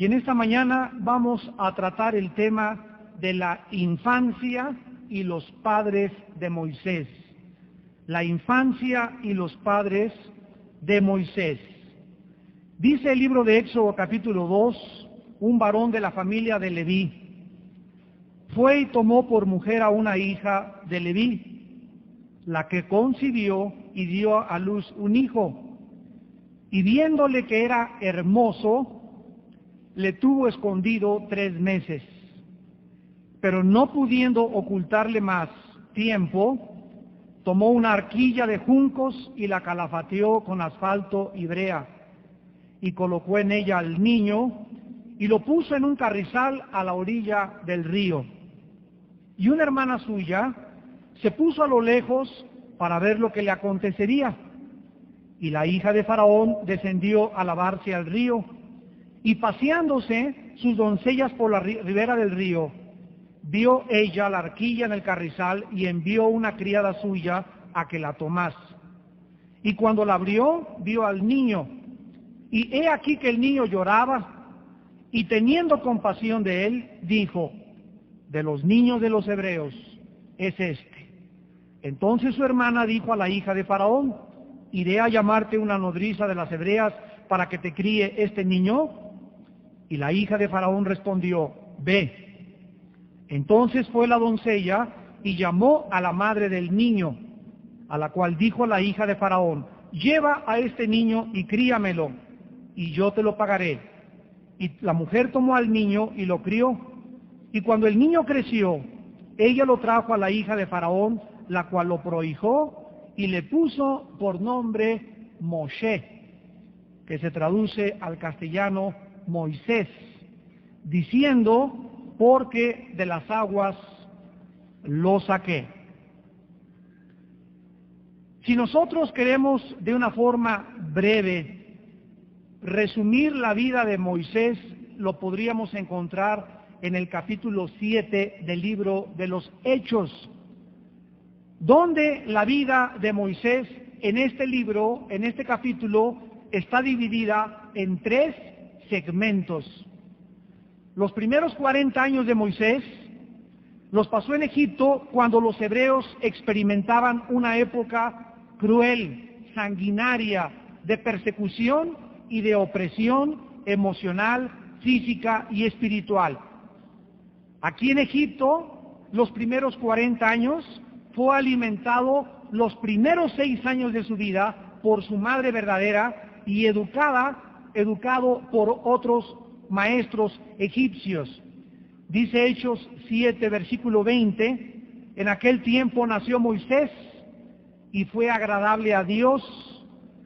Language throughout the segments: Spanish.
Y en esta mañana vamos a tratar el tema de la infancia y los padres de Moisés. La infancia y los padres de Moisés. Dice el libro de Éxodo capítulo 2, un varón de la familia de Leví fue y tomó por mujer a una hija de Leví, la que concibió y dio a luz un hijo, y viéndole que era hermoso, le tuvo escondido 3 meses, pero no pudiendo ocultarle más tiempo, tomó una arquilla de juncos y la calafateó con asfalto y brea, y colocó en ella al niño, y lo puso en un carrizal a la orilla del río. Y una hermana suya se puso a lo lejos para ver lo que le acontecería. Y la hija de Faraón descendió a lavarse al río, y paseándose sus doncellas por la ribera del río, vio ella la arquilla en el carrizal y envió una criada suya a que la tomase. Y cuando la abrió, vio al niño, y he aquí que el niño lloraba, y teniendo compasión de él, dijo: de los niños de los hebreos es este. Entonces su hermana dijo a la hija de Faraón: ¿iré a llamarte una nodriza de las hebreas para que te críe este niño? Y la hija de Faraón respondió: ve. Entonces fue la doncella y llamó a la madre del niño, a la cual dijo la hija de Faraón: lleva a este niño y críamelo, y yo te lo pagaré. Y la mujer tomó al niño y lo crió. Y cuando el niño creció, ella lo trajo a la hija de Faraón, la cual lo prohijó y le puso por nombre Moshe, que se traduce al castellano Moisés, diciendo: porque de las aguas lo saqué. Si nosotros queremos de una forma breve resumir la vida de Moisés, lo podríamos encontrar en el capítulo 7 del libro de los Hechos, donde la vida de Moisés en este libro, en este capítulo, está dividida en 3 segmentos. Los primeros 40 años de Moisés los pasó en Egipto, cuando los hebreos experimentaban una época cruel, sanguinaria, de persecución y de opresión emocional, física y espiritual. Aquí en Egipto, los primeros 40 años, fue alimentado los primeros 6 años de su vida por su madre verdadera y educado por otros maestros egipcios. Dice Hechos 7, versículo 20, en aquel tiempo nació Moisés y fue agradable a Dios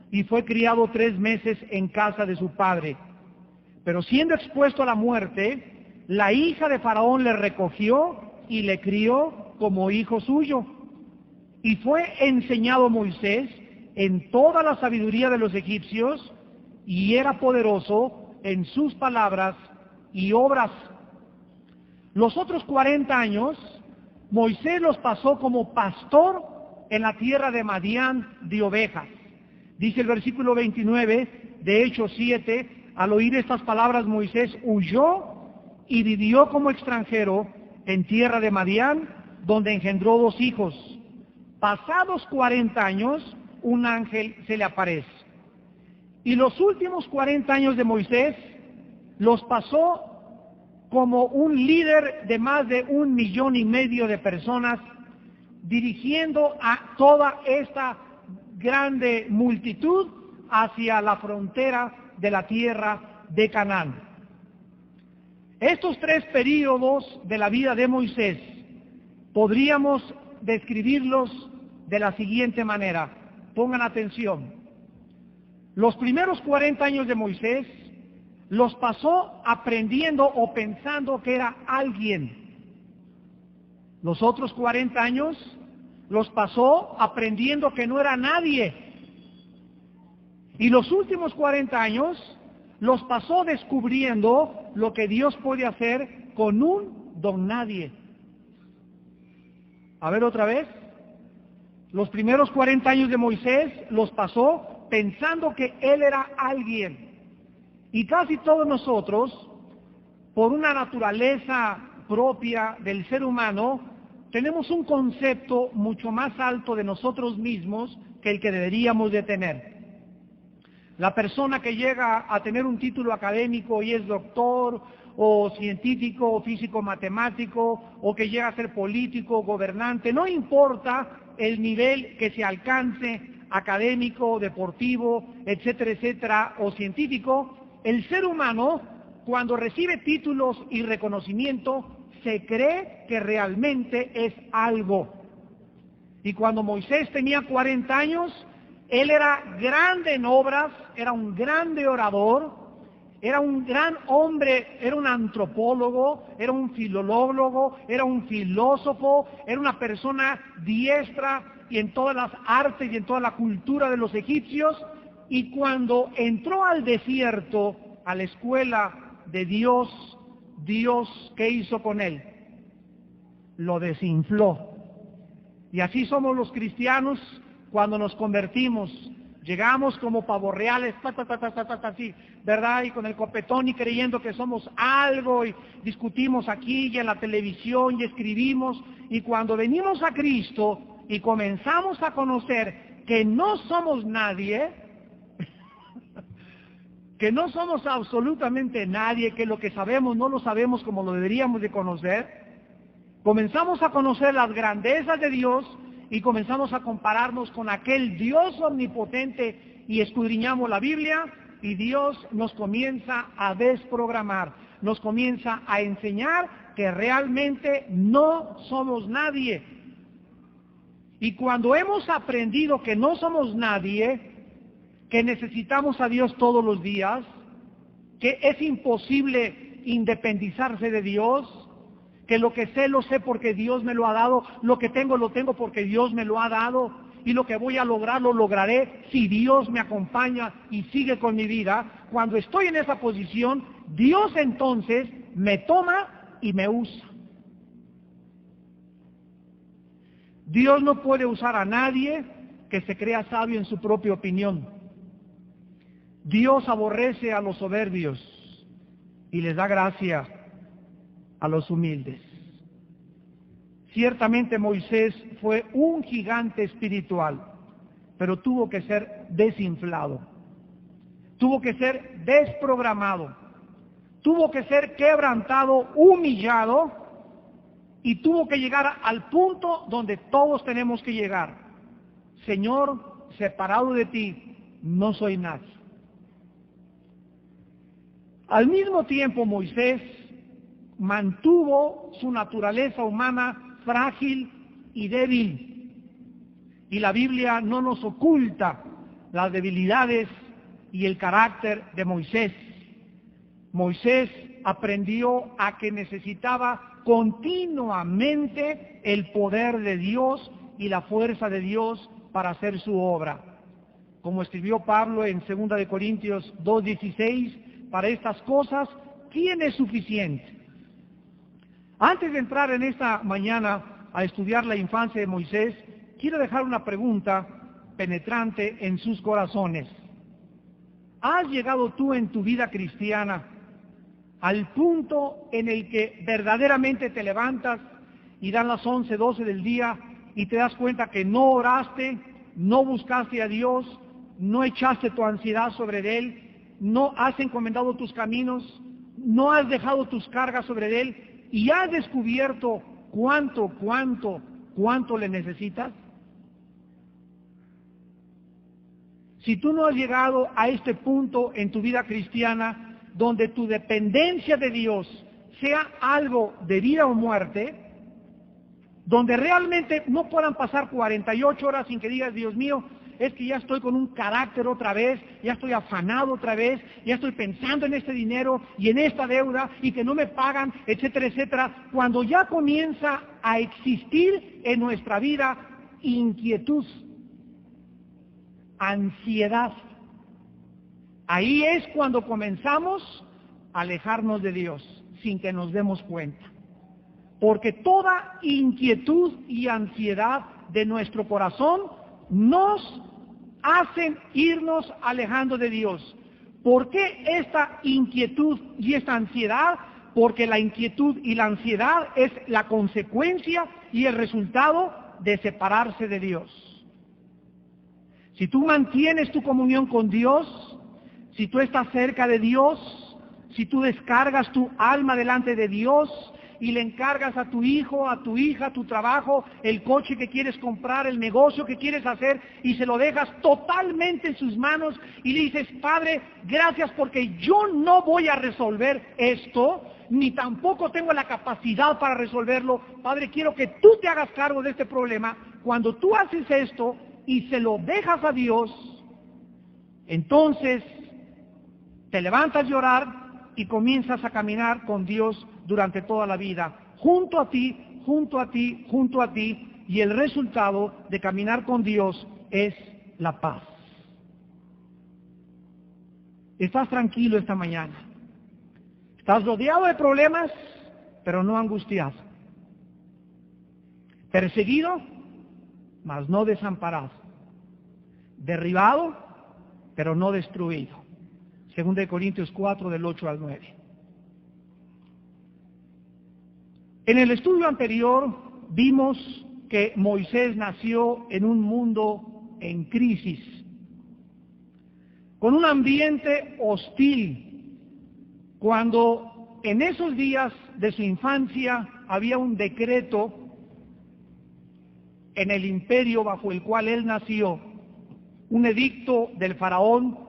y fue criado 3 meses en casa de su padre. Pero siendo expuesto a la muerte, la hija de Faraón le recogió y le crió como hijo suyo. Y fue enseñado Moisés en toda la sabiduría de los egipcios, y era poderoso en sus palabras y obras. Los otros 40 años, Moisés los pasó como pastor en la tierra de Madián de ovejas. Dice el versículo 29 de Hechos 7, al oír estas palabras Moisés huyó y vivió como extranjero en tierra de Madián, donde engendró 2 hijos. Pasados 40 años, un ángel se le aparece. Y los últimos 40 años de Moisés los pasó como un líder de más de 1,5 millones de personas, dirigiendo a toda esta grande multitud hacia la frontera de la tierra de Canaán. Estos 3 períodos de la vida de Moisés podríamos describirlos de la siguiente manera. Pongan atención. Los primeros 40 años de Moisés los pasó aprendiendo o pensando que era alguien. Los otros 40 años los pasó aprendiendo que no era nadie. Y los últimos 40 años los pasó descubriendo lo que Dios puede hacer con un don nadie. A ver otra vez. Los primeros 40 años de Moisés los pasó pensando que él era alguien. Y casi todos nosotros por una naturaleza propia del ser humano, tenemos un concepto mucho más alto de nosotros mismos que el que deberíamos de tener. La persona que llega a tener un título académico y es doctor, o científico, o físico matemático, o que llega a ser político, gobernante, no importa el nivel que se alcance, académico, deportivo, etcétera, etcétera, o científico, el ser humano, cuando recibe títulos y reconocimiento, se cree que realmente es algo. Y cuando Moisés tenía 40 años, él era grande en obras, era un grande orador, era un gran hombre, era un antropólogo, era un filólogo, era un filósofo, era una persona diestra y en todas las artes y en toda la cultura de los egipcios. Y cuando entró al desierto, a la escuela de Dios, Dios, ¿qué hizo con él? Lo desinfló. Y así somos los cristianos cuando nos convertimos. Llegamos como pavos reales, así, ¿verdad? Y con el copetón y creyendo que somos algo y discutimos aquí y en la televisión y escribimos. Y cuando venimos a Cristo y comenzamos a conocer que no somos nadie, que no somos absolutamente nadie, que lo que sabemos no lo sabemos como lo deberíamos de conocer, comenzamos a conocer las grandezas de Dios y comenzamos a compararnos con aquel Dios omnipotente y escudriñamos la Biblia y Dios nos comienza a desprogramar, nos comienza a enseñar que realmente no somos nadie. Y cuando hemos aprendido que no somos nadie, que necesitamos a Dios todos los días, que es imposible independizarse de Dios, que lo que sé lo sé porque Dios me lo ha dado, lo que tengo lo tengo porque Dios me lo ha dado, y lo que voy a lograr lo lograré si Dios me acompaña y sigue con mi vida. Cuando estoy en esa posición, Dios entonces me toma y me usa. Dios no puede usar a nadie que se crea sabio en su propia opinión. Dios aborrece a los soberbios y les da gracia a los humildes. Ciertamente Moisés fue un gigante espiritual, pero tuvo que ser desinflado, tuvo que ser desprogramado, tuvo que ser quebrantado, humillado, y tuvo que llegar al punto donde todos tenemos que llegar. Señor, separado de ti, no soy nadie. Al mismo tiempo, Moisés mantuvo su naturaleza humana frágil y débil. Y la Biblia no nos oculta las debilidades y el carácter de Moisés. Moisés aprendió a que necesitaba continuamente el poder de Dios y la fuerza de Dios para hacer su obra. Como escribió Pablo en 2 de Corintios 2:16, para estas cosas, ¿quién es suficiente? Antes de entrar en esta mañana a estudiar la infancia de Moisés, quiero dejar una pregunta penetrante en sus corazones. ¿Has llegado tú en tu vida cristiana al punto en el que verdaderamente te levantas y dan las 11, 12 del día y te das cuenta que no oraste, no buscaste a Dios, no echaste tu ansiedad sobre Él, no has encomendado tus caminos, no has dejado tus cargas sobre Él y has descubierto cuánto le necesitas? Si tú no has llegado a este punto en tu vida cristiana, donde tu dependencia de Dios sea algo de vida o muerte, donde realmente no puedan pasar 48 horas sin que digas, Dios mío, es que ya estoy con un carácter otra vez, ya estoy afanado otra vez, ya estoy pensando en este dinero y en esta deuda y que no me pagan, etcétera, etcétera. Cuando ya comienza a existir en nuestra vida inquietud, ansiedad, ahí es cuando comenzamos a alejarnos de Dios sin que nos demos cuenta. Porque toda inquietud y ansiedad de nuestro corazón nos hacen irnos alejando de Dios. ¿Por qué esta inquietud y esta ansiedad? porque la inquietud y la ansiedad es la consecuencia y el resultado de separarse de Dios. Si tú mantienes tu comunión con Dios, si tú estás cerca de Dios, si tú descargas tu alma delante de Dios y le encargas a tu hijo, a tu hija, tu trabajo, el coche que quieres comprar, el negocio que quieres hacer, y se lo dejas totalmente en sus manos y le dices: Padre, gracias porque yo no voy a resolver esto, ni tampoco tengo la capacidad para resolverlo. Padre, quiero que tú te hagas cargo de este problema. Cuando tú haces esto y se lo dejas a Dios, entonces te levantas a llorar y comienzas a caminar con Dios durante toda la vida, junto a ti, junto a ti, junto a ti, y el resultado de caminar con Dios es la paz. Estás tranquilo esta mañana. Estás rodeado de problemas, pero no angustiado. Perseguido, mas no desamparado. Derribado, pero no destruido. 2 Corintios 4, del 8 al 9. En el estudio anterior vimos que Moisés nació en un mundo en crisis, con un ambiente hostil, cuando en esos días de su infancia había un decreto en el imperio bajo el cual él nació, un edicto del faraón,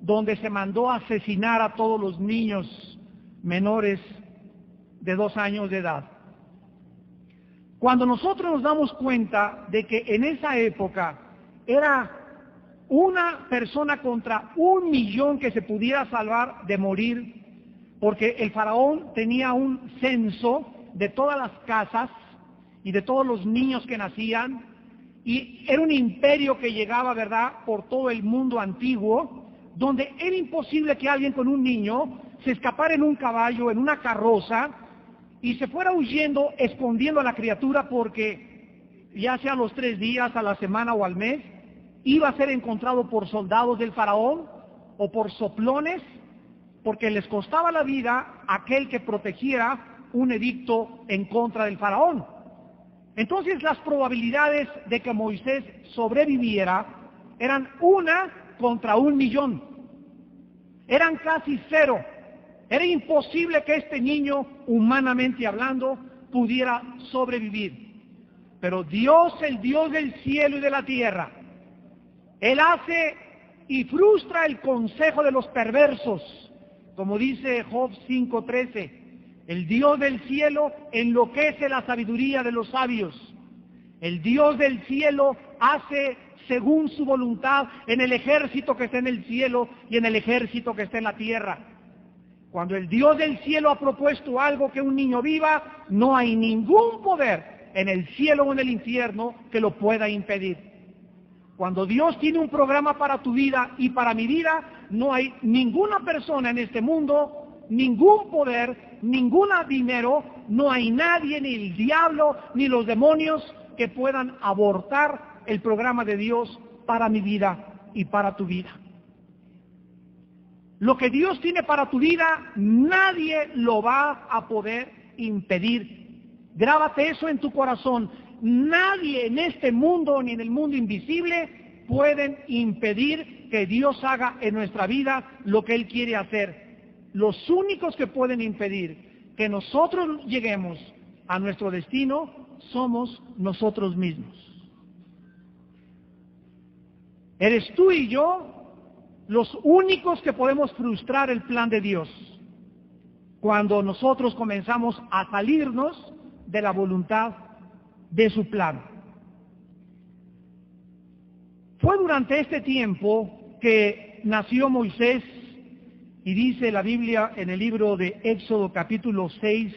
donde se mandó a asesinar a todos los niños menores de 2 años de edad. Cuando nosotros nos damos cuenta de que en esa época era una persona contra 1 millón que se pudiera salvar de morir, porque el faraón tenía un censo de todas las casas y de todos los niños que nacían, y era un imperio que llegaba, ¿verdad?, por todo el mundo antiguo, donde era imposible que alguien con un niño se escapara en un caballo, en una carroza, y se fuera huyendo, escondiendo a la criatura, porque ya sea a los 3 días, a la semana o al mes, iba a ser encontrado por soldados del faraón o por soplones, porque les costaba la vida aquel que protegiera un edicto en contra del faraón. Entonces las probabilidades de que Moisés sobreviviera eran 1 contra 1 millón. Eran casi 0. Era imposible que este niño, humanamente hablando, pudiera sobrevivir. Pero Dios, el Dios del cielo y de la tierra, Él hace y frustra el consejo de los perversos, como dice Job 5:13. El Dios del cielo enloquece la sabiduría de los sabios. El Dios del cielo hace según su voluntad en el ejército que está en el cielo y en el ejército que está en la tierra. Cuando el Dios del cielo ha propuesto algo que un niño viva, no hay ningún poder en el cielo o en el infierno que lo pueda impedir. Cuando Dios tiene un programa para tu vida y para mi vida, no hay ninguna persona en este mundo, ningún poder, ningún dinero, no hay nadie, ni el diablo, ni los demonios que puedan abortar el programa de Dios para mi vida y para tu vida. Lo que Dios tiene para tu vida, nadie lo va a poder impedir. Grábate eso en tu corazón. Nadie en este mundo ni en el mundo invisible pueden impedir que Dios haga en nuestra vida lo que Él quiere hacer. Los únicos que pueden impedir que nosotros lleguemos a nuestro destino somos nosotros mismos. Eres tú y yo los únicos que podemos frustrar el plan de Dios cuando nosotros comenzamos a salirnos de la voluntad de su plan. Fue durante este tiempo que nació Moisés, y dice la Biblia en el libro de Éxodo capítulo 6,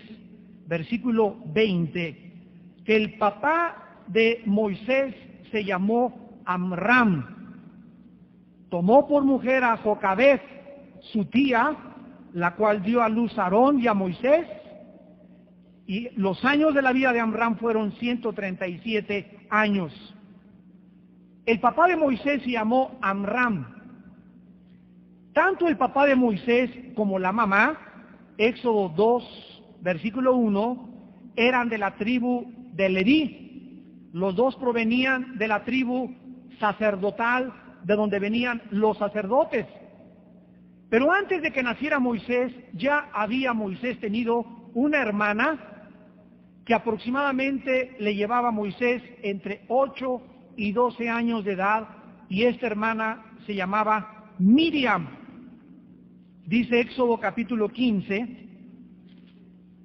versículo 20, que el papá de Moisés se llamó Amram. Tomó por mujer a Jocabed, su tía, la cual dio a luz a Aarón y a Moisés, y los años de la vida de Amram fueron 137 años. El papá de Moisés se llamó Amram. Tanto el papá de Moisés como la mamá Éxodo 2, versículo 1, eran de la tribu de Leví. Los dos provenían de la tribu sacerdotal, de donde venían los sacerdotes. Pero antes de que naciera Moisés, ya había Moisés tenido una hermana que aproximadamente le llevaba a Moisés entre 8 y 12 años de edad, y esta hermana se llamaba Miriam. Dice Éxodo capítulo 15,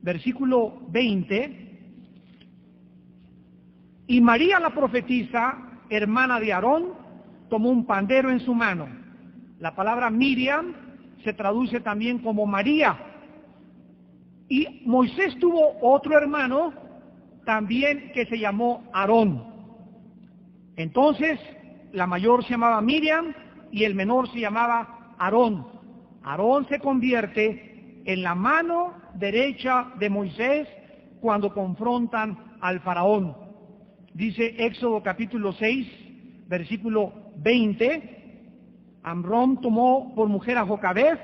versículo 20, y María la profetisa, hermana de Aarón, tomó un pandero en su mano. La palabra Miriam se traduce también como María. Y Moisés tuvo otro hermano también que se llamó Aarón. Entonces, la mayor se llamaba Miriam y el menor se llamaba Aarón. Aarón se convierte en la mano derecha de Moisés cuando confrontan al faraón. Dice Éxodo capítulo 6, versículo 20, Amrón tomó por mujer a Jocabed,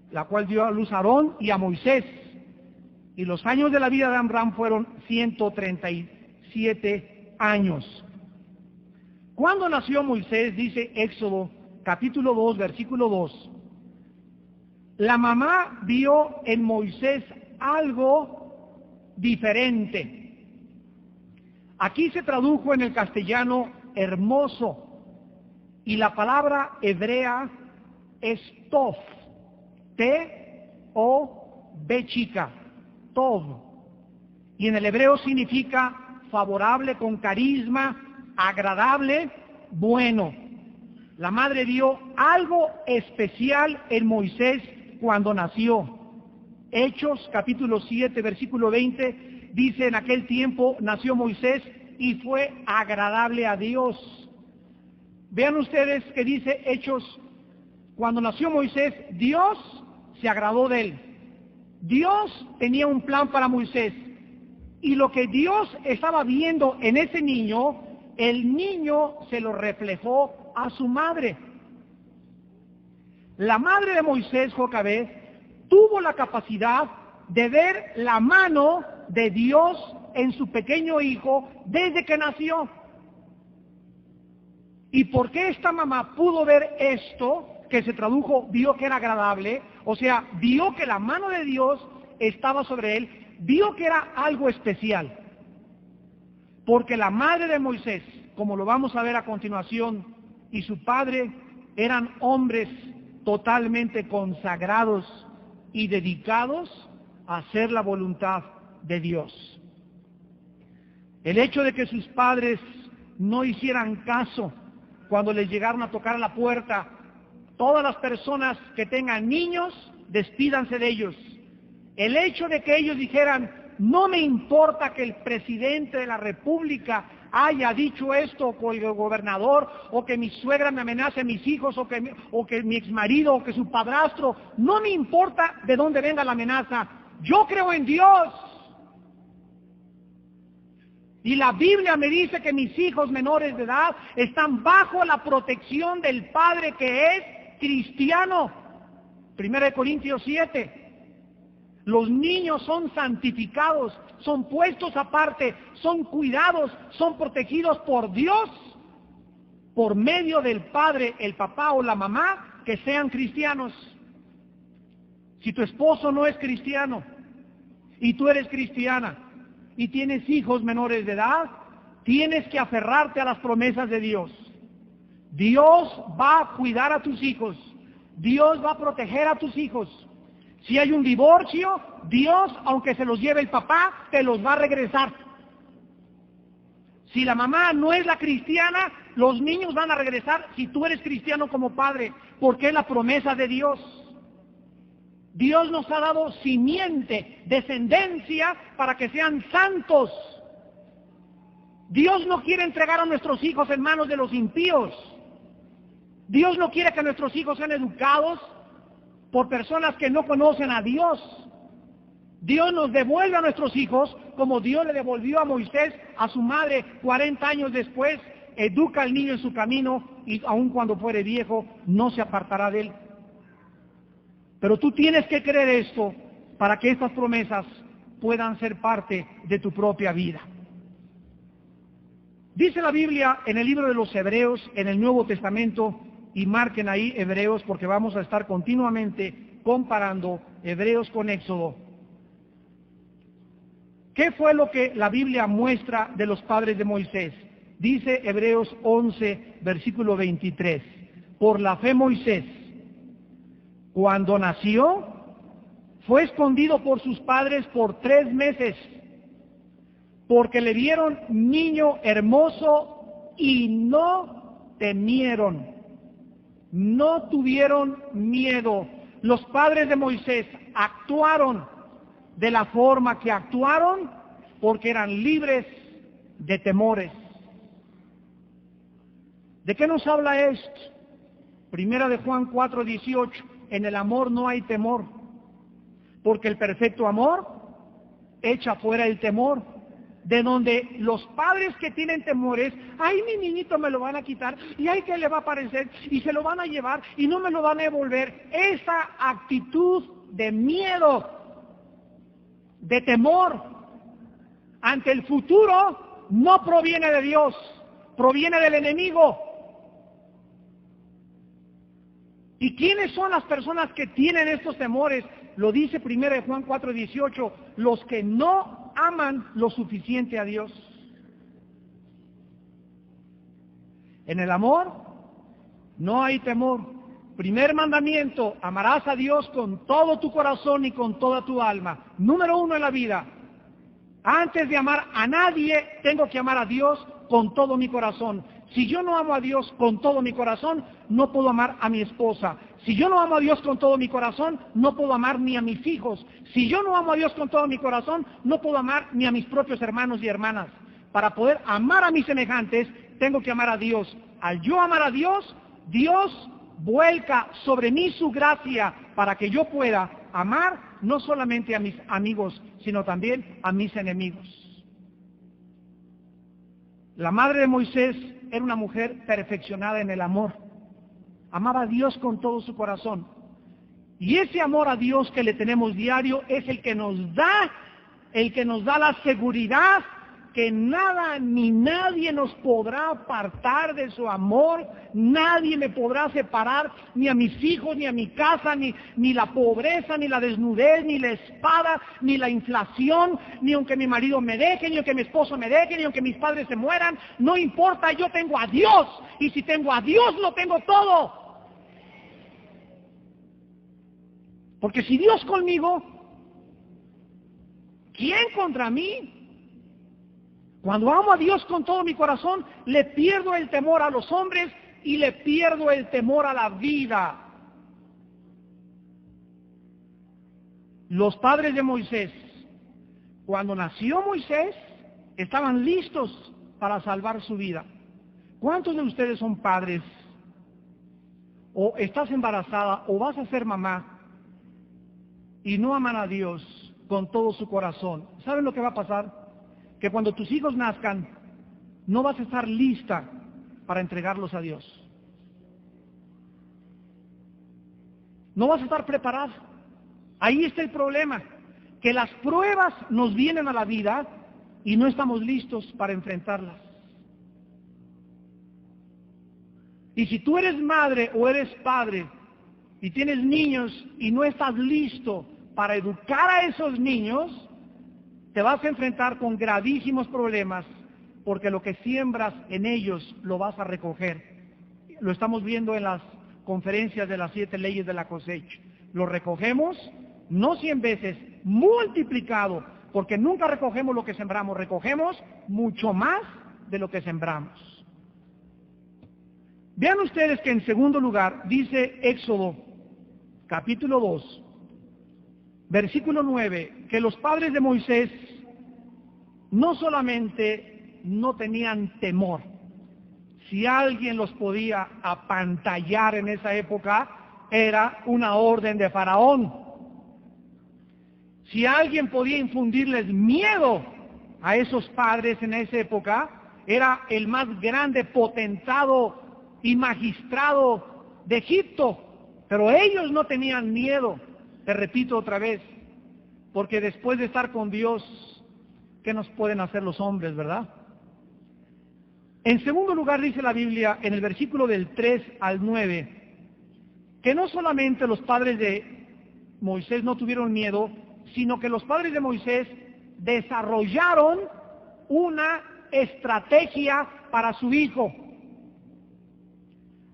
la cual dio a luz a Aarón y a Moisés. Y los años de la vida de Amram fueron 137 años. Cuando nació Moisés, dice Éxodo capítulo 2, versículo 2, la mamá vio en Moisés algo diferente. Aquí se tradujo en el castellano hermoso, y la palabra hebrea es tov, T-O-B chica, tov, y en el hebreo significa favorable, con carisma, agradable, bueno. La madre vio algo especial en Moisés cuando nació. Hechos capítulo 7, versículo 20, dice: en aquel tiempo nació Moisés y fue agradable a Dios. Vean ustedes que dice Hechos, cuando nació Moisés, Dios se agradó de él. Dios tenía un plan para Moisés, y lo que Dios estaba viendo en ese niño, el niño se lo reflejó a su madre. La madre de Moisés, Jocabed, tuvo la capacidad de ver la mano de Dios en su pequeño hijo desde que nació. ¿Y por qué esta mamá pudo ver esto, que se tradujo, vio que era agradable? O sea, vio que la mano de Dios estaba sobre él, vio que era algo especial. Porque la madre de Moisés, como lo vamos a ver a continuación, y su padre eran hombres totalmente consagrados y dedicados a hacer la voluntad de Dios. El hecho de que sus padres no hicieran caso cuando les llegaron a tocar a la puerta: todas las personas que tengan niños, despídanse de ellos. El hecho de que ellos dijeran: no me importa que el presidente de la República haya dicho esto, o el gobernador, o que mi suegra me amenace a mis hijos, o que mi exmarido, o que su padrastro, no me importa de dónde venga la amenaza, yo creo en Dios. Y la Biblia me dice que mis hijos menores de edad están bajo la protección del Padre, que es cristiano. 1 Corintios 7. Los niños son santificados, son puestos aparte, son cuidados, son protegidos por Dios, por medio del Padre, el papá o la mamá, que sean cristianos. Si tu esposo no es cristiano y tú eres cristiana y tienes hijos menores de edad, tienes que aferrarte a las promesas de Dios. Dios va a cuidar a tus hijos, Dios va a proteger a tus hijos. Si hay un divorcio, Dios, aunque se los lleve el papá, te los va a regresar. Si la mamá no es la cristiana, los niños van a regresar si tú eres cristiano como padre, porque es la promesa de Dios. Dios nos ha dado simiente, descendencia, para que sean santos. Dios no quiere entregar a nuestros hijos en manos de los impíos. Dios no quiere que nuestros hijos sean educados por personas que no conocen a Dios. Dios nos devuelve a nuestros hijos como Dios le devolvió a Moisés a su madre 40 años después. Educa al niño en su camino, y aun cuando fuere viejo no se apartará de él. Pero tú tienes que creer esto, para que estas promesas puedan ser parte de tu propia vida. Dice la Biblia en el libro de los Hebreos, en el Nuevo Testamento, y marquen ahí Hebreos porque vamos a estar continuamente comparando Hebreos con Éxodo. ¿Qué fue lo que la Biblia muestra de los padres de Moisés? Dice Hebreos 11, versículo 23. Por la fe Moisés, cuando nació, fue escondido por sus padres por 3 meses, porque le vieron niño hermoso y no temieron, no tuvieron miedo. Los padres de Moisés actuaron de la forma que actuaron porque eran libres de temores. ¿De qué nos habla esto? Primera de Juan 4:18, en el amor no hay temor, porque el perfecto amor echa fuera el temor. De donde los padres que tienen temores, ay, mi niñito me lo van a quitar, y ay, que le va a aparecer, y se lo van a llevar, y no me lo van a devolver. Esa actitud de miedo, de temor ante el futuro, no proviene de Dios, proviene del enemigo. ¿Y quiénes son las personas que tienen estos temores? Lo dice 1 Juan 4:18, los que no aman lo suficiente a Dios. En el amor no hay temor. Primer mandamiento, amarás a Dios con todo tu corazón y con toda tu alma. Número 1 en la vida. Antes de amar a nadie, tengo que amar a Dios con todo mi corazón. Si yo no amo a Dios con todo mi corazón, no puedo amar a mi esposa. Si yo no amo a Dios con todo mi corazón, no puedo amar ni a mis hijos. Si yo no amo a Dios con todo mi corazón, no puedo amar ni a mis propios hermanos y hermanas. Para poder amar a mis semejantes, tengo que amar a Dios. Al yo amar a Dios, Dios vuelca sobre mí su gracia para que yo pueda amar no solamente a mis amigos, sino también a mis enemigos. La madre de Moisés era una mujer perfeccionada en el amor. Amaba a Dios con todo su corazón. Y ese amor a Dios que le tenemos diario es el que nos da la seguridad que nada ni nadie nos podrá apartar de su amor. Nadie me podrá separar, ni a mis hijos, ni a mi casa, ni la pobreza, ni la desnudez, ni la espada, ni la inflación, ni aunque mi marido me deje, ni aunque mi esposo me deje, ni aunque mis padres se mueran. No importa, yo tengo a Dios, y si tengo a Dios, lo tengo todo. Porque si Dios conmigo, ¿quién contra mí? Cuando amo a Dios con todo mi corazón, le pierdo el temor a los hombres y le pierdo el temor a la vida. Los padres de Moisés, cuando nació Moisés, estaban listos para salvar su vida. ¿Cuántos de ustedes son padres? O estás embarazada o vas a ser mamá y no aman a Dios con todo su corazón. ¿Saben lo que va a pasar? Que cuando tus hijos nazcan, no vas a estar lista para entregarlos a Dios. No vas a estar preparada. Ahí está el problema, que las pruebas nos vienen a la vida y no estamos listos para enfrentarlas. Y si tú eres madre o eres padre y tienes niños y no estás listo para educar a esos niños, te vas a enfrentar con gravísimos problemas, porque lo que siembras en ellos lo vas a recoger. Lo estamos viendo en las conferencias de las 7 leyes de la cosecha. Lo recogemos, no 100 veces, multiplicado, porque nunca recogemos lo que sembramos, recogemos mucho más de lo que sembramos. Vean ustedes que en segundo lugar dice Éxodo, capítulo 2, versículo 9, que los padres de Moisés no solamente no tenían temor. Si alguien los podía apantallar en esa época, era una orden de Faraón. Si alguien podía infundirles miedo a esos padres en esa época, era el más grande potentado y magistrado de Egipto. Pero ellos no tenían miedo. Te repito otra vez, porque después de estar con Dios, ¿qué nos pueden hacer los hombres, verdad? En segundo lugar, dice la Biblia, en el versículo del 3 al 9, que no solamente los padres de Moisés no tuvieron miedo, sino que los padres de Moisés desarrollaron una estrategia para su hijo.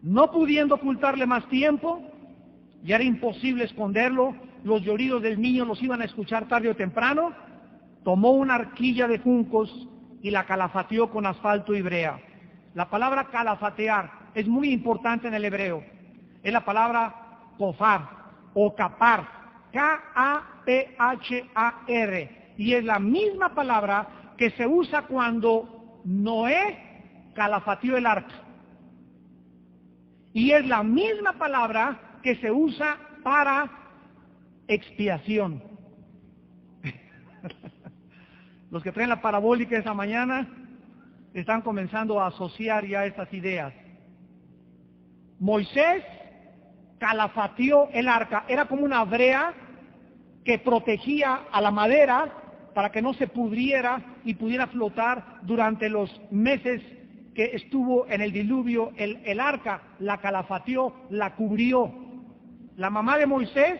No pudiendo ocultarle más tiempo, ya era imposible esconderlo, los lloridos del niño los iban a escuchar tarde o temprano, tomó una arquilla de juncos y la calafateó con asfalto y brea. La palabra calafatear es muy importante en el hebreo. Es la palabra kofar o kapar, K-A-P-H-A-R. Y es la misma palabra que se usa cuando Noé calafateó el arca. Y es la misma palabra que se usa para expiación. Los que traen la parabólica esa mañana están comenzando a asociar ya estas ideas. Moisés calafateó el arca, era como una brea que protegía a la madera para que no se pudriera y pudiera flotar durante los meses que estuvo en el diluvio. El arca la calafateó, la cubrió. La mamá de Moisés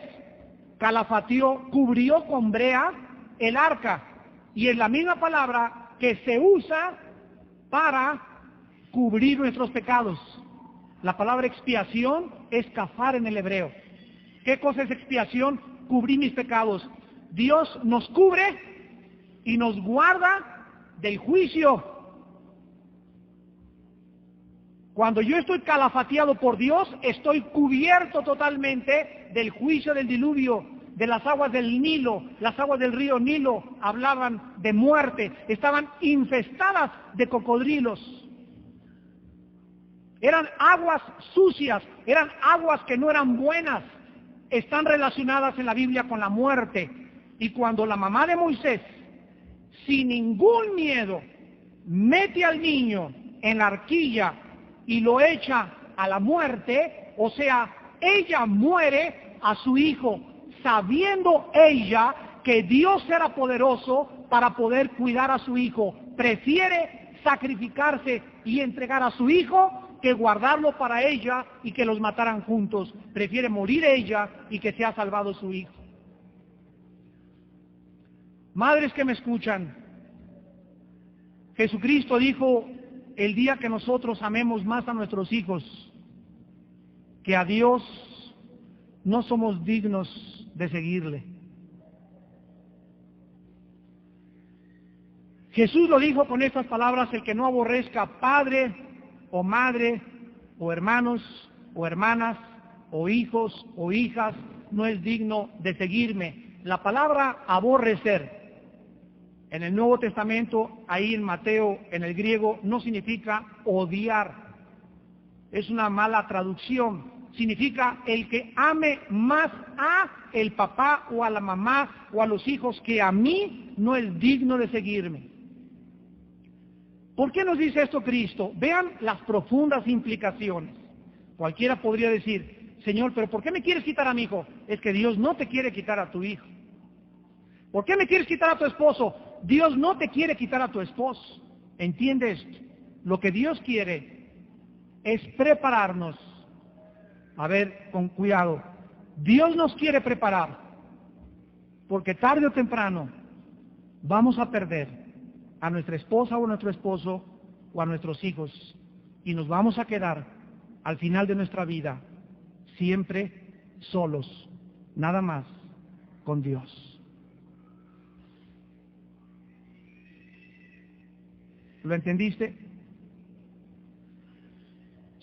calafateó, cubrió con brea el arca, y es la misma palabra que se usa para cubrir nuestros pecados. La palabra expiación es kafar en el hebreo. ¿Qué cosa es expiación? Cubrir mis pecados. Dios nos cubre y nos guarda del juicio. Cuando yo estoy calafateado por Dios, estoy cubierto totalmente del juicio del diluvio, de las aguas del Nilo. Las aguas del río Nilo hablaban de muerte, estaban infestadas de cocodrilos. Eran aguas sucias, eran aguas que no eran buenas. Están relacionadas en la Biblia con la muerte. Y cuando la mamá de Moisés, sin ningún miedo, mete al niño en la arquilla y lo echa a la muerte, o sea, ella muere a su hijo, sabiendo ella que Dios era poderoso para poder cuidar a su hijo. Prefiere sacrificarse y entregar a su hijo que guardarlo para ella y que los mataran juntos. Prefiere morir ella y que sea salvado su hijo. Madres que me escuchan, Jesucristo dijo: el día que nosotros amemos más a nuestros hijos que a Dios, no somos dignos de seguirle. Jesús lo dijo con estas palabras: el que no aborrezca padre o madre o hermanos o hermanas o hijos o hijas no es digno de seguirme. La palabra aborrecer en el Nuevo Testamento, ahí en Mateo, en el griego, no significa odiar. Es una mala traducción. Significa el que ame más a el papá o a la mamá o a los hijos que a mí, no es digno de seguirme. ¿Por qué nos dice esto Cristo? Vean las profundas implicaciones. Cualquiera podría decir: Señor, ¿pero por qué me quieres quitar a mi hijo? Es que Dios no te quiere quitar a tu hijo. ¿Por qué me quieres quitar a tu esposo? Dios no te quiere quitar a tu esposo. ¿Entiende esto? Lo que Dios quiere es prepararnos. A ver, con cuidado. Dios nos quiere preparar, porque tarde o temprano vamos a perder a nuestra esposa o a nuestro esposo o a nuestros hijos, y nos vamos a quedar al final de nuestra vida siempre solos, nada más con Dios. ¿Lo entendiste?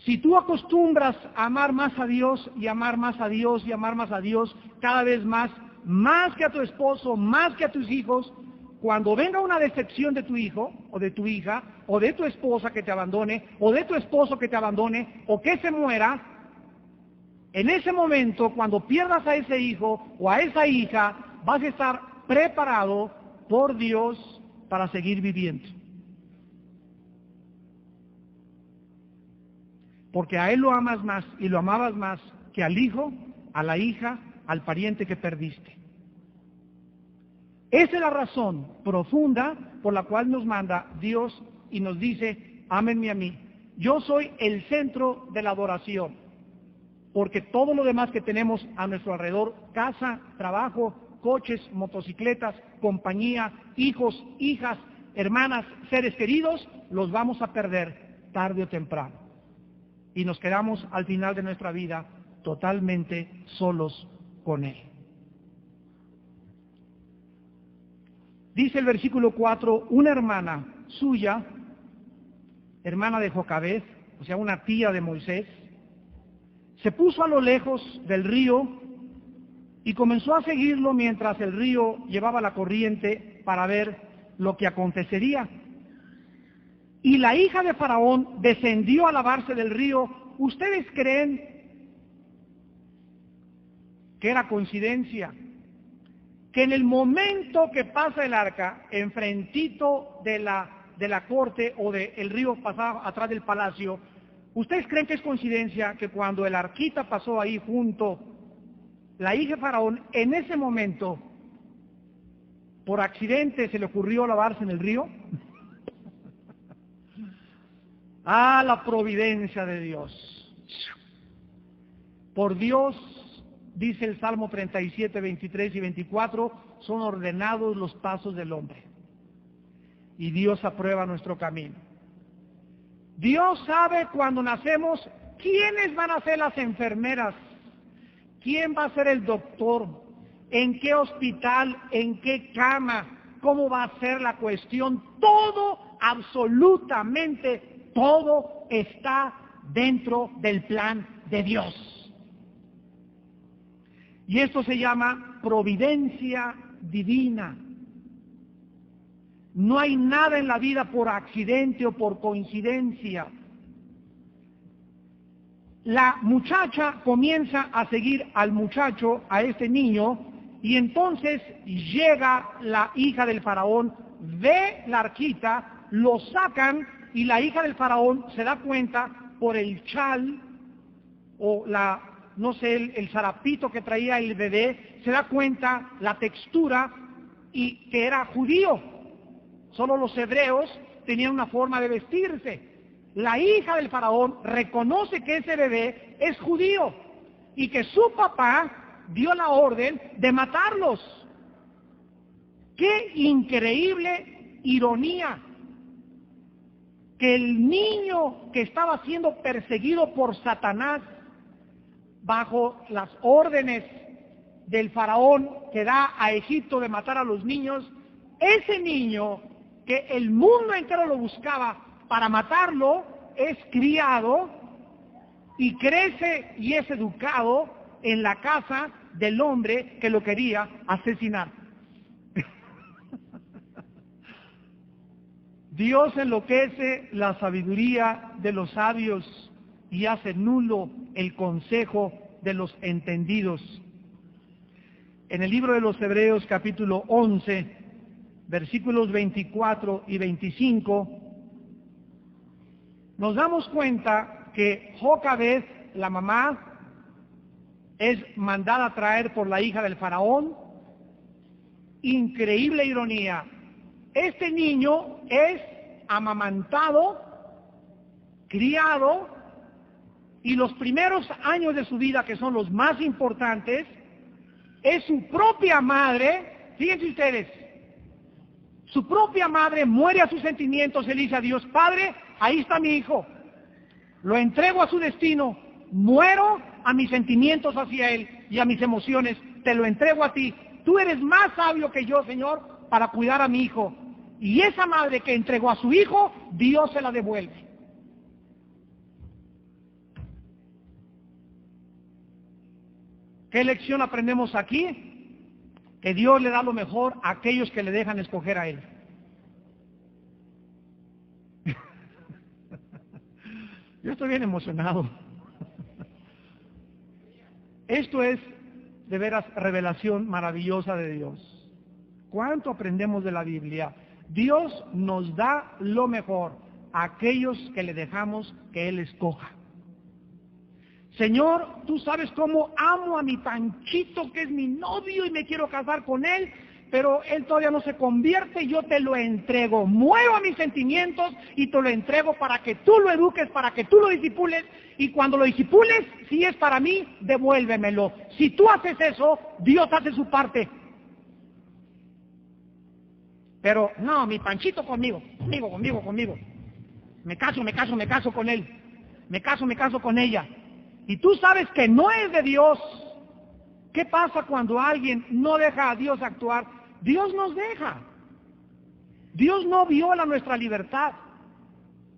Si tú acostumbras a amar más a Dios y amar más a Dios y amar más a Dios cada vez más que a tu esposo, más que a tus hijos, cuando venga una decepción de tu hijo o de tu hija o de tu esposa que te abandone o de tu esposo que te abandone o que se muera, en ese momento, cuando pierdas a ese hijo o a esa hija, vas a estar preparado por Dios para seguir viviendo. Porque a él lo amas más y lo amabas más que al hijo, a la hija, al pariente que perdiste. Esa es la razón profunda por la cual nos manda Dios y nos dice, ámenme a mí. Yo soy el centro de la adoración, porque todo lo demás que tenemos a nuestro alrededor, casa, trabajo, coches, motocicletas, compañía, hijos, hijas, hermanas, seres queridos, los vamos a perder tarde o temprano. Y nos quedamos al final de nuestra vida totalmente solos con Él. Dice el versículo 4, una hermana suya, hermana de Jocabed, o sea, una tía de Moisés, se puso a lo lejos del río y comenzó a seguirlo mientras el río llevaba la corriente para ver lo que acontecería. Y la hija de Faraón descendió a lavarse del río. ¿Ustedes creen que era coincidencia? Que en el momento que pasa el arca, enfrentito de la corte o del río pasaba atrás del palacio, ¿ustedes creen que es coincidencia que cuando el arquita pasó ahí junto, la hija de Faraón, en ese momento, por accidente se le ocurrió lavarse en el río? Ah, la providencia de Dios. Por Dios, dice el Salmo 37, 23 y 24, son ordenados los pasos del hombre. Y Dios aprueba nuestro camino. Dios sabe cuando nacemos quiénes van a ser las enfermeras, quién va a ser el doctor, en qué hospital, en qué cama, cómo va a ser la cuestión. Todo, absolutamente todo está dentro del plan de Dios. Y esto se llama providencia divina. No hay nada en la vida por accidente o por coincidencia. La muchacha comienza a seguir al muchacho, a este niño, y entonces llega la hija del faraón, ve la arquita, lo sacan, y la hija del faraón se da cuenta por el chal o no sé, el zarapito que traía el bebé, se da cuenta la textura y que era judío. Solo los hebreos tenían una forma de vestirse. La hija del faraón reconoce que ese bebé es judío y que su papá dio la orden de matarlos. ¡Qué increíble ironía! Que el niño que estaba siendo perseguido por Satanás bajo las órdenes del faraón que da a Egipto de matar a los niños, ese niño que el mundo entero lo buscaba para matarlo, es criado y crece y es educado en la casa del hombre que lo quería asesinar. Dios enloquece la sabiduría de los sabios y hace nulo el consejo de los entendidos. En el libro de los Hebreos, capítulo 11, versículos 24 y 25, nos damos cuenta que Jocabed, la mamá, es mandada a traer por la hija del faraón. Increíble ironía. Este niño es amamantado, criado, y los primeros años de su vida, que son los más importantes, es su propia madre. Fíjense ustedes, su propia madre muere a sus sentimientos, le dice a Dios: Padre, ahí está mi hijo, lo entrego a su destino, muero a mis sentimientos hacia él y a mis emociones, te lo entrego a ti, tú eres más sabio que yo, Señor, para cuidar a mi hijo. Y esa madre que entregó a su hijo, Dios se la devuelve. ¿Qué lección aprendemos aquí? Que Dios le da lo mejor a aquellos que le dejan escoger a Él. Yo estoy bien emocionado. Esto es de veras revelación maravillosa de Dios. ¿Cuánto aprendemos de la Biblia? Dios nos da lo mejor a aquellos que le dejamos que Él escoja. Señor, tú sabes cómo amo a mi Panchito, que es mi novio y me quiero casar con él, pero él todavía no se convierte, yo te lo entrego. Muevo mis sentimientos y te lo entrego para que tú lo eduques, para que tú lo disipules, y cuando lo disipules, si es para mí, devuélvemelo. Si tú haces eso, Dios hace su parte. Pero no, mi Panchito conmigo. Me caso con él. Me caso con ella. Y tú sabes que no es de Dios. ¿Qué pasa cuando alguien no deja a Dios actuar? Dios nos deja. Dios no viola nuestra libertad.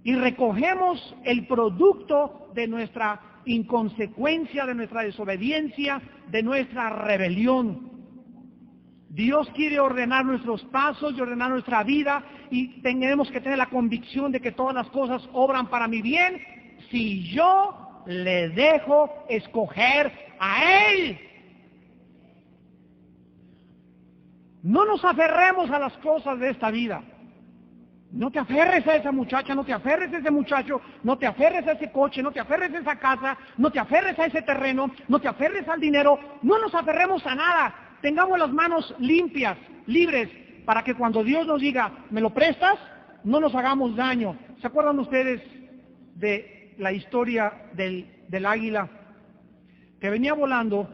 Y recogemos el producto de nuestra inconsecuencia, de nuestra desobediencia, de nuestra rebelión. Dios quiere ordenar nuestros pasos y ordenar nuestra vida, y tenemos que tener la convicción de que todas las cosas obran para mi bien si yo le dejo escoger a Él. No nos aferremos a las cosas de esta vida. No te aferres a esa muchacha, no te aferres a ese muchacho, no te aferres a ese coche, no te aferres a esa casa, no te aferres a ese terreno, no te aferres al dinero. No nos aferremos a nada. Tengamos las manos limpias, libres, para que cuando Dios nos diga, ¿me lo prestas?, no nos hagamos daño. ¿Se acuerdan ustedes de la historia del águila que venía volando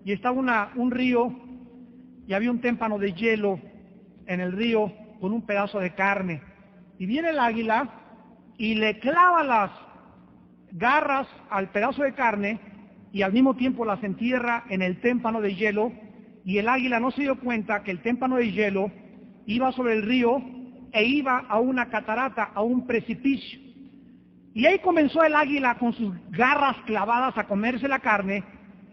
y estaba un río y había un témpano de hielo en el río con un pedazo de carne? Y viene el águila y le clava las garras al pedazo de carne y al mismo tiempo las entierra en el témpano de hielo, y el águila no se dio cuenta que el témpano de hielo iba sobre el río e iba a una catarata, a un precipicio. Y ahí comenzó el águila con sus garras clavadas a comerse la carne,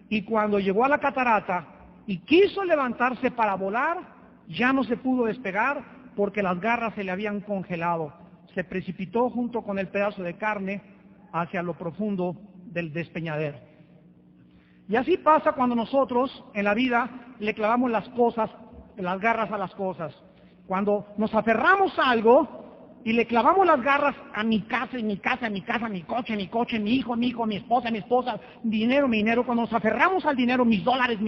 y cuando llegó a la catarata y quiso levantarse para volar, ya no se pudo despegar porque las garras se le habían congelado. Se precipitó junto con el pedazo de carne hacia lo profundo del despeñadero. Y así pasa cuando nosotros en la vida le clavamos las cosas, las garras a las cosas. Cuando nos aferramos a algo y le clavamos las garras a mi casa, mi coche, mi hijo, mi esposa, dinero, cuando nos aferramos al dinero, mis dólares,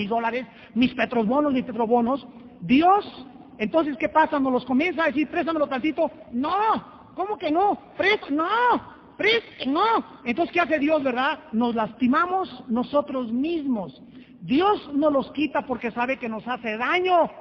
mis petrobonos, Dios, entonces, ¿qué pasa? Nos los comienza a decir, préstamelo tantito. No, ¿cómo que no? No. Entonces, ¿qué hace Dios, verdad? Nos lastimamos nosotros mismos. Dios nos los quita porque sabe que nos hace daño.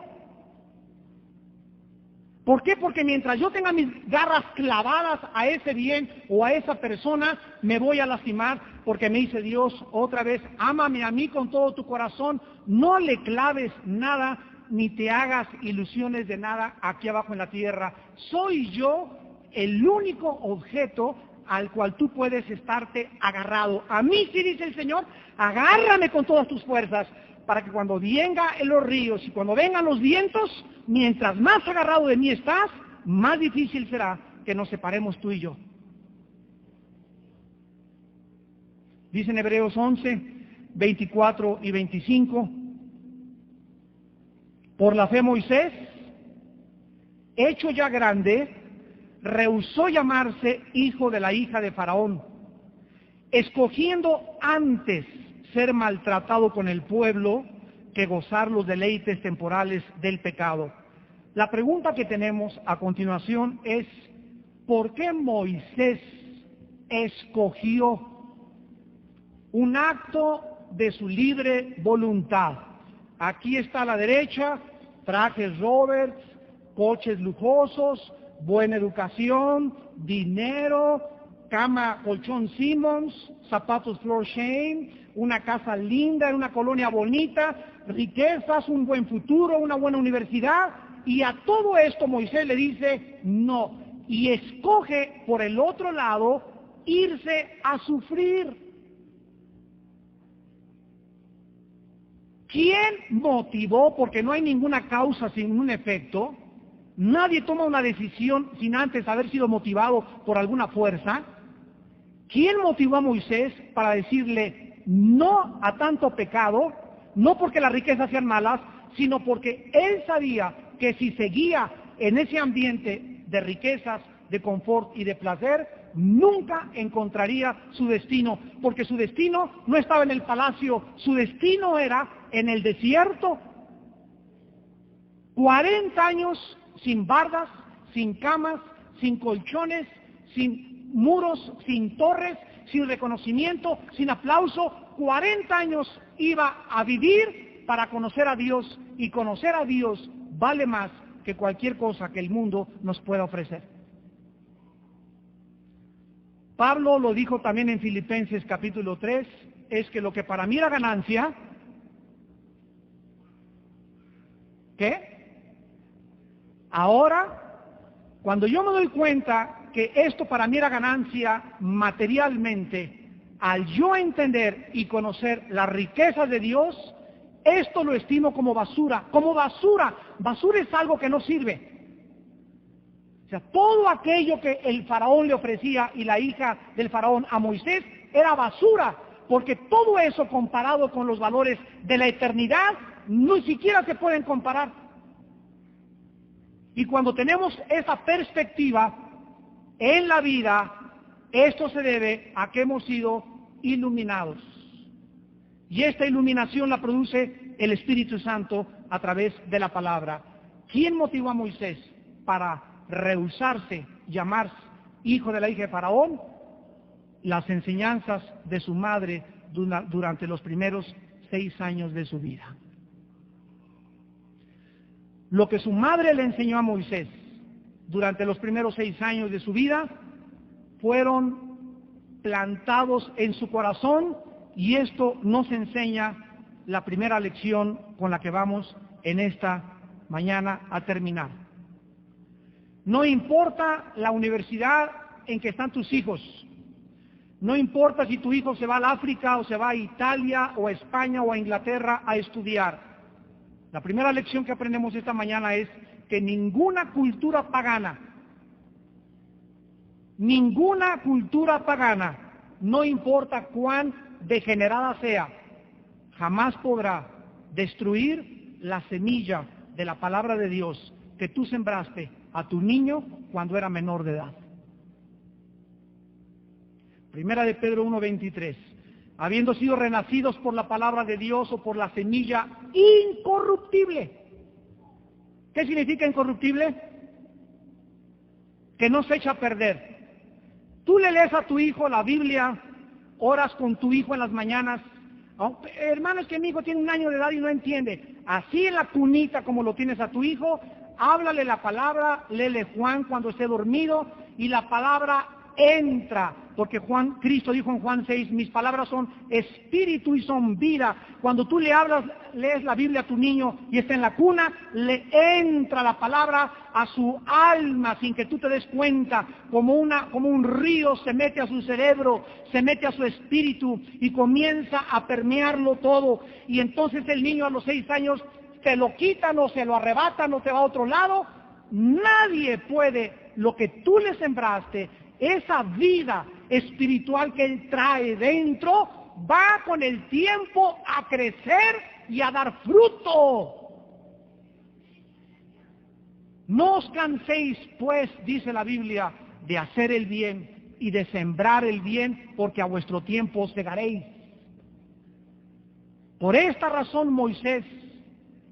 ¿Por qué? Porque mientras yo tenga mis garras clavadas a ese bien o a esa persona, me voy a lastimar, porque me dice Dios otra vez, ámame a mí con todo tu corazón, no le claves nada, ni te hagas ilusiones de nada aquí abajo en la tierra. Soy yo el único objeto al cual tú puedes estarte agarrado. A mí, sí, dice el Señor, agárrame con todas tus fuerzas, para que cuando vengan los ríos y cuando vengan los vientos, mientras más agarrado de mí estás, más difícil será que nos separemos tú y yo. Dice en Hebreos 11, 24 y 25, por la fe Moisés, hecho ya grande, rehusó llamarse hijo de la hija de Faraón, escogiendo antes ser maltratado con el pueblo que gozar los deleites temporales del pecado. La pregunta que tenemos a continuación es, ¿por qué Moisés escogió un acto de su libre voluntad? Aquí está a la derecha, trajes Roberts, coches lujosos, buena educación, dinero, cama, colchón Simmons, zapatos Floor Shane, una casa linda en una colonia bonita, riquezas, un buen futuro, una buena universidad, y a todo esto Moisés le dice no, y escoge por el otro lado irse a sufrir. ¿Quién motivó? Porque no hay ninguna causa sin un efecto. Nadie toma una decisión sin antes haber sido motivado por alguna fuerza. ¿Quién motivó a Moisés para decirle no a tanto pecado? No porque las riquezas sean malas, sino porque él sabía que si seguía en ese ambiente de riquezas, de confort y de placer, nunca encontraría su destino, porque su destino no estaba en el palacio, su destino era en el desierto. 40 años sin bardas, sin camas, sin colchones, sin muros, sin torres, sin reconocimiento, sin aplauso. 40 años iba a vivir para conocer a Dios, y conocer a Dios vale más que cualquier cosa que el mundo nos pueda ofrecer. Pablo lo dijo también en Filipenses capítulo 3, es que lo que para mí era ganancia, ¿qué? Ahora, cuando yo me doy cuenta que esto para mí era ganancia materialmente, al yo entender y conocer las riquezas de Dios, esto lo estimo como basura. Como basura. Basura es algo que no sirve. O sea, todo aquello que el faraón le ofrecía y la hija del faraón a Moisés era basura, porque todo eso comparado con los valores de la eternidad, ni siquiera se pueden comparar. Y cuando tenemos esa perspectiva en la vida, esto se debe a que hemos sido iluminados. Y esta iluminación la produce el Espíritu Santo a través de la palabra. ¿Quién motivó a Moisés para rehusarse llamarse hijo de la hija de Faraón? Las enseñanzas de su madre durante los primeros 6 años de su vida. Lo que su madre le enseñó a Moisés durante los primeros 6 años de su vida fueron plantados en su corazón, y esto nos enseña la primera lección con la que vamos en esta mañana a terminar. No importa la universidad en que están tus hijos, no importa si tu hijo se va al África o se va a Italia o a España o a Inglaterra a estudiar. La primera lección que aprendemos esta mañana es que ninguna cultura pagana, no importa cuán degenerada sea, jamás podrá destruir la semilla de la palabra de Dios que tú sembraste a tu niño cuando era menor de edad. Primera de Pedro 1:23. Habiendo sido renacidos por la palabra de Dios o por la semilla incorruptible. ¿Qué significa incorruptible? Que no se echa a perder. Tú le lees a tu hijo la Biblia, oras con tu hijo en las mañanas. Oh, hermano, es que mi hijo tiene 1 año de edad y no entiende. Así en la cunita como lo tienes a tu hijo, háblale la palabra, léele Juan cuando esté dormido, y la palabra entra, porque Cristo dijo en Juan 6, mis palabras son espíritu y son vida. Cuando tú le hablas, lees la Biblia a tu niño y está en la cuna, le entra la palabra a su alma sin que tú te des cuenta, como un río se mete a su cerebro, se mete a su espíritu y comienza a permearlo todo. Y entonces el niño a los 6 años te lo quitan o se lo arrebatan o te va a otro lado. Nadie puede, lo que tú le sembraste, esa vida espiritual que él trae dentro, va con el tiempo a crecer y a dar fruto. No os canséis, pues, dice la Biblia, de hacer el bien y de sembrar el bien, porque a vuestro tiempo os segaréis. Por esta razón Moisés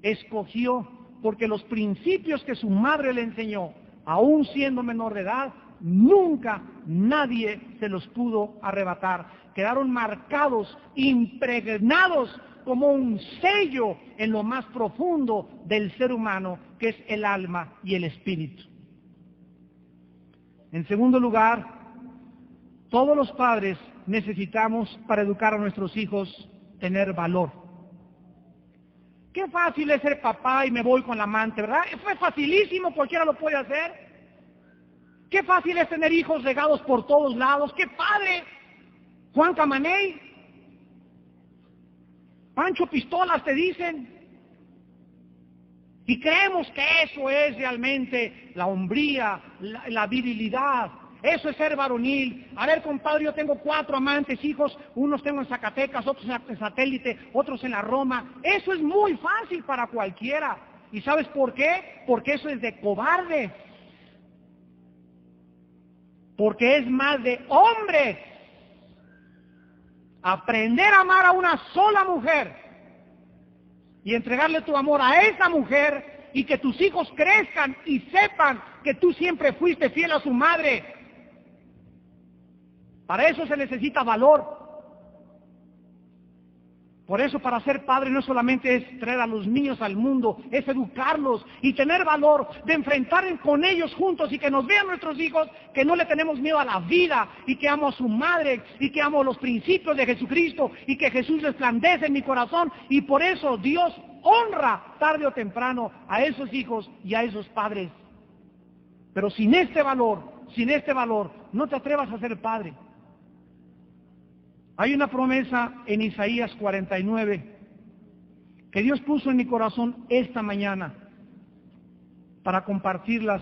escogió, porque los principios que su madre le enseñó, aún siendo menor de edad, nunca nadie se los pudo arrebatar. Quedaron marcados, impregnados como un sello en lo más profundo del ser humano, que es el alma y el espíritu. En segundo lugar, todos los padres necesitamos, para educar a nuestros hijos, tener valor. Qué fácil es ser papá y me voy con la amante, ¿verdad? Fue facilísimo, cualquiera lo puede hacer. Qué fácil es tener hijos regados por todos lados. ¡Qué padre! Juan Camaney, Pancho Pistolas te dicen. Y creemos que eso es realmente la hombría, la virilidad. Eso es ser varonil. A ver, compadre, yo tengo 4 amantes, hijos. Unos tengo en Zacatecas, otros en Satélite, otros en la Roma. Eso es muy fácil para cualquiera. ¿Y sabes por qué? Porque eso es de cobarde. Porque es más de hombres aprender a amar a una sola mujer y entregarle tu amor a esa mujer y que tus hijos crezcan y sepan que tú siempre fuiste fiel a su madre. Para eso se necesita valor. Por eso, para ser padre no solamente es traer a los niños al mundo, es educarlos y tener valor de enfrentar con ellos juntos y que nos vean nuestros hijos, que no le tenemos miedo a la vida y que amo a su madre y que amo los principios de Jesucristo y que Jesús resplandece en mi corazón. Y por eso Dios honra tarde o temprano a esos hijos y a esos padres. Pero sin este valor, no te atrevas a ser padre. Hay una promesa en Isaías 49 que Dios puso en mi corazón esta mañana para compartirla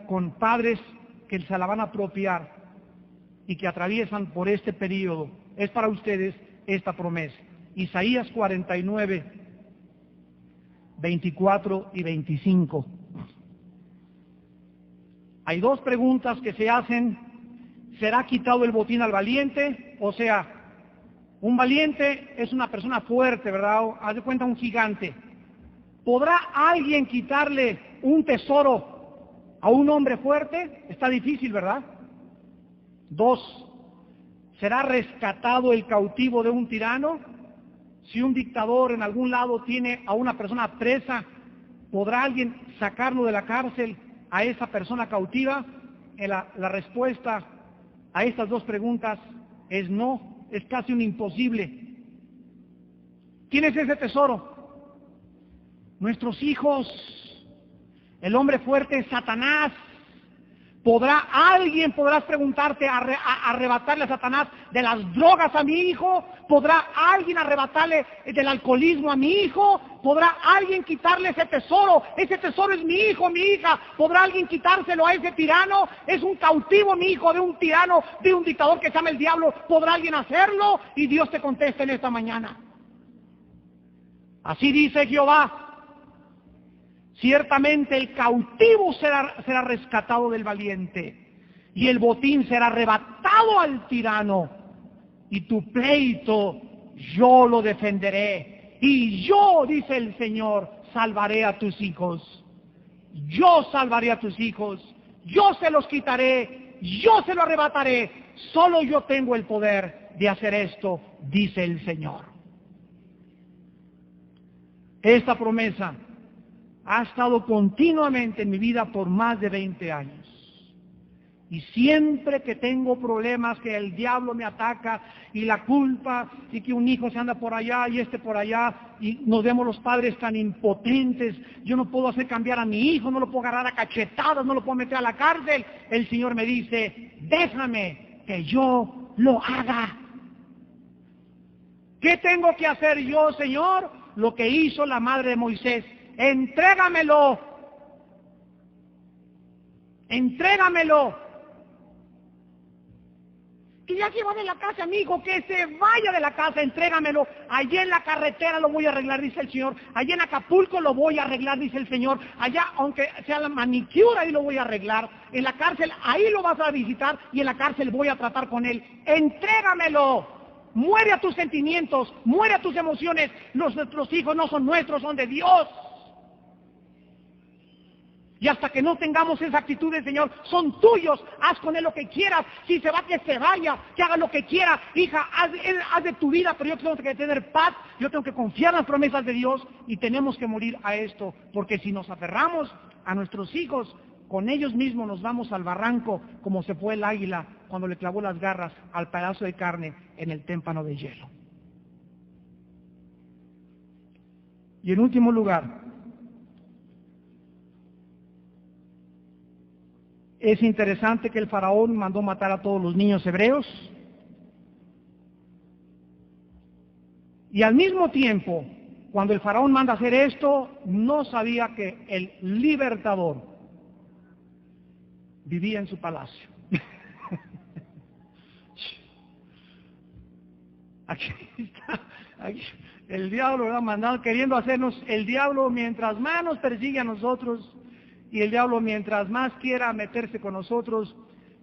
con padres que se la van a apropiar y que atraviesan por este periodo. Es para ustedes esta promesa. Isaías 49, 24 y 25. Hay dos preguntas que se hacen. ¿Será quitado el botín al valiente? O sea, un valiente es una persona fuerte, ¿verdad? Haz de cuenta un gigante. ¿Podrá alguien quitarle un tesoro a un hombre fuerte? Está difícil, ¿verdad? 2. ¿Será rescatado el cautivo de un tirano? Si un dictador en algún lado tiene a una persona presa, ¿podrá alguien sacarlo de la cárcel a esa persona cautiva? La respuesta a estas dos preguntas es no, es casi un imposible. ¿Quién es ese tesoro? Nuestros hijos. El hombre fuerte es Satanás. ¿Podrás preguntarte, arrebatarle a Satanás de las drogas a mi hijo? ¿Podrá alguien arrebatarle del alcoholismo a mi hijo? ¿Podrá alguien quitarle ese tesoro? Ese tesoro es mi hijo, mi hija. ¿Podrá alguien quitárselo a ese tirano? Es un cautivo mi hijo de un tirano, de un dictador que se llama el diablo. ¿Podrá alguien hacerlo? Y Dios te contesta en esta mañana. Así dice Jehová. Ciertamente el cautivo será rescatado del valiente, y el botín será arrebatado al tirano, y tu pleito yo lo defenderé, y yo, dice el Señor, salvaré a tus hijos. Yo salvaré a tus hijos, yo se los quitaré, yo se lo arrebataré, solo yo tengo el poder de hacer esto, dice el Señor. Esta promesa ha estado continuamente en mi vida por más de 20 años. Y siempre que tengo problemas, que el diablo me ataca, y la culpa, y que un hijo se anda por allá y este por allá, y nos vemos los padres tan impotentes, yo no puedo hacer cambiar a mi hijo, no lo puedo agarrar a cachetadas, no lo puedo meter a la cárcel. El Señor me dice, déjame que yo lo haga. ¿Qué tengo que hacer yo, Señor? Lo que hizo la madre de Moisés. Entrégamelo. Entrégamelo. Que ya se va de la casa, mi hijo, que se vaya de la casa, entrégamelo. Allí en la carretera lo voy a arreglar, dice el Señor. Allí en Acapulco lo voy a arreglar, dice el Señor. Allá, aunque sea la manicura, ahí lo voy a arreglar. En la cárcel, ahí lo vas a visitar y en la cárcel voy a tratar con él. Entrégamelo. Muere a tus sentimientos, muere a tus emociones. Nuestros hijos no son nuestros, son de Dios. Y hasta que no tengamos esa actitud del Señor, son tuyos, haz con él lo que quieras. Si se va, que se vaya, que haga lo que quiera. Hija, haz de tu vida, pero yo tengo que tener paz, yo tengo que confiar en las promesas de Dios y tenemos que morir a esto. Porque si nos aferramos a nuestros hijos, con ellos mismos nos vamos al barranco, como se fue el águila cuando le clavó las garras al pedazo de carne en el témpano de hielo. Y en último lugar, es interesante que el faraón mandó matar a todos los niños hebreos y al mismo tiempo, cuando el faraón manda hacer esto, no sabía que el libertador vivía en su palacio. Aquí está, aquí. El diablo lo ha mandado queriendo hacernos, el diablo mientras más nos persigue a nosotros, y el diablo mientras más quiera meterse con nosotros,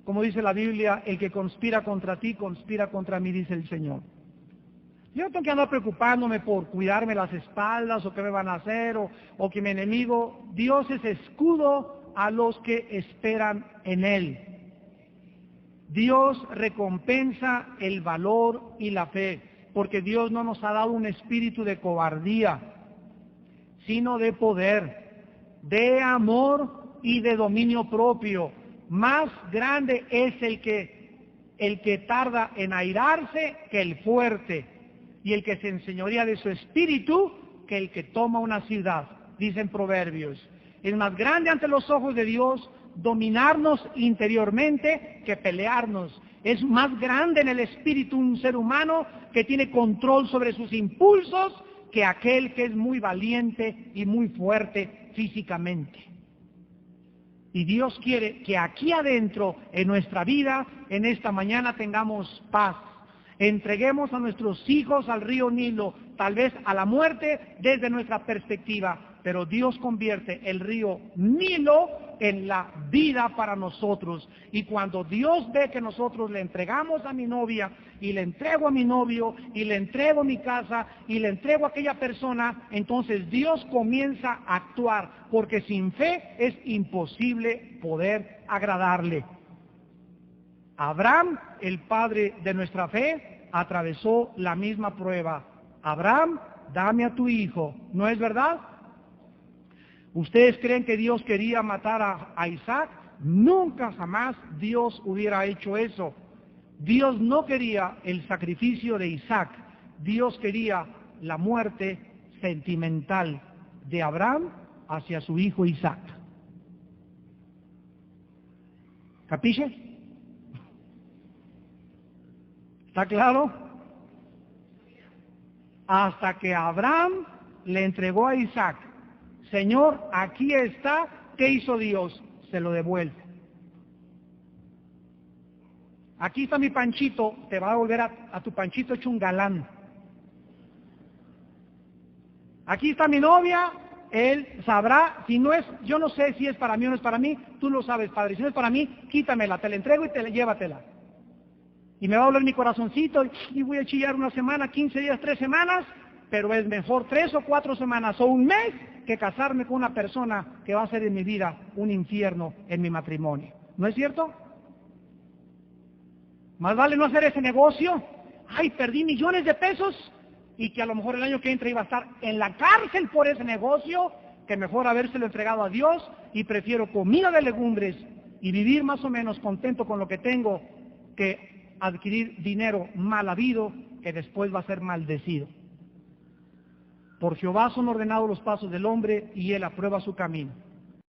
como dice la Biblia, el que conspira contra ti, conspira contra mí, dice el Señor. Yo no tengo que andar preocupándome por cuidarme las espaldas o qué me van a hacer o que mi enemigo. Dios es escudo a los que esperan en Él. Dios recompensa el valor y la fe, porque Dios no nos ha dado un espíritu de cobardía, sino de poder, de amor y de dominio propio. Más grande es el que tarda en airarse que el fuerte, y el que se enseñorea de su espíritu que el que toma una ciudad. Dicen Proverbios, es más grande ante los ojos de Dios dominarnos interiormente que pelearnos. Es más grande en el espíritu un ser humano que tiene control sobre sus impulsos que aquel que es muy valiente y muy fuerte físicamente. Y Dios quiere que aquí adentro, en nuestra vida, en esta mañana tengamos paz. Entreguemos a nuestros hijos al río Nilo, tal vez a la muerte desde nuestra perspectiva, pero Dios convierte el río Nilo en la vida para nosotros. Y cuando Dios ve que nosotros le entregamos a mi novia, y le entrego a mi novio, y le entrego mi casa, y le entrego a aquella persona, entonces Dios comienza a actuar, porque sin fe es imposible poder agradarle. Abraham, el padre de nuestra fe, atravesó la misma prueba. Abraham, dame a tu hijo, ¿no es verdad? ¿Ustedes creen que Dios quería matar a Isaac? Nunca jamás Dios hubiera hecho eso. Dios no quería el sacrificio de Isaac. Dios quería la muerte sentimental de Abraham hacia su hijo Isaac. ¿Capiche? ¿Está claro? Hasta que Abraham le entregó a Isaac. Señor, aquí está. ¿Qué hizo Dios? Se lo devuelve. Aquí está mi Panchito, te va a volver a tu Panchito hecho un galán. Aquí está mi novia, él sabrá, si no es, yo no sé si es para mí o no es para mí, tú lo sabes, Padre. Si no es para mí, quítamela, te la entrego y llévatela. Y me va a doler mi corazoncito y voy a chillar una semana, 15 días, 3 semanas, pero es mejor 3 o 4 semanas o un mes que casarme con una persona que va a ser en mi vida un infierno en mi matrimonio. ¿No es cierto? Más vale no hacer ese negocio. Ay, perdí millones de pesos y que a lo mejor el año que entra iba a estar en la cárcel por ese negocio, que mejor habérselo entregado a Dios, y prefiero comida de legumbres y vivir más o menos contento con lo que tengo que adquirir dinero mal habido que después va a ser maldecido. Por Jehová son ordenados los pasos del hombre y él aprueba su camino.